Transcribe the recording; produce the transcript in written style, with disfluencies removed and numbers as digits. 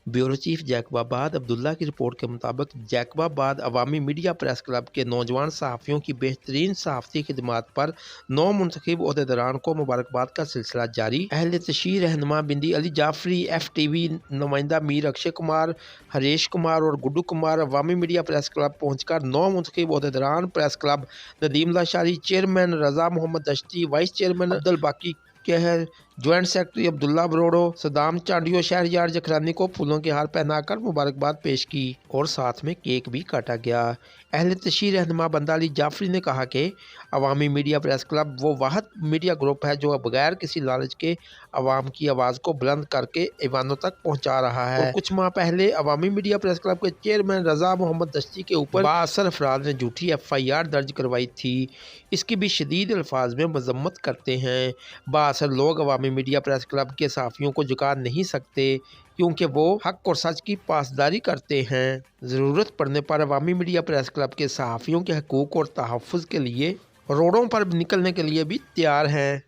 Bureau chief Jacobabad Abdullah की report के मुताबिक जैकबाबाद अवामी मीडिया प्रेस क्लब के नौजवान सहाफ़ियों की बेहतरीन सहाफ़ती खिदमात पर नौ मुंतखब ओहदेदारान को मुबारकबाद का सिलसिला जारी। अहल तशरीह रहनुमा बिंदी अली जाफरी, FTV नुमाइंदा मीर अक्षय कुमार, हरीश कुमार और Guddu Kumar Awami media press club पहुँचकर नौ मुंतखब ओहदेदारान press club Nadeem Lashari, chairman Raza Mohammad Dashti, vice chairman Abdul Baqi Qahar, joint secretary Abdullah Barodo, Saddam Chandio Shahryar Jakhrani को फूलों के हार पहनाकर मुबारकबाद पेश की और साथ में केक भी काटा गया। अहल तशरीह रहनुमा बंदा अली जाफरी ने कहा कि अवामी मीडिया प्रेस क्लब वो वाहद मीडिया ग्रुप है जो बगैर किसी लालच के अवाम की आवाज़ को बुलंद करके ऐवानों तक पहुँचा रहा है। और कुछ माह पहले अवामी मीडिया प्रेस क्लब के चेयरमैन रजा मोहम्मद दश्ती के ऊपर बाअसर अफराद ने झूठी FIR दर्ज करवाई थी। इसकी भी शदीद अल्फाज में मजम्मत करते हैं। बाअसर लोग अवामी मीडिया प्रेस क्लब के सहाफ़ियों को झुका नहीं सकते क्योंकि वो हक और सच की पासदारी करते हैं। ज़रूरत पड़ने पर अवामी मीडिया प्रेस क्लब के सहाफ़ियों के हकूक़ और तहफ़्फ़ुज़ के लिए रोडों पर निकलने के लिए भी तैयार हैं।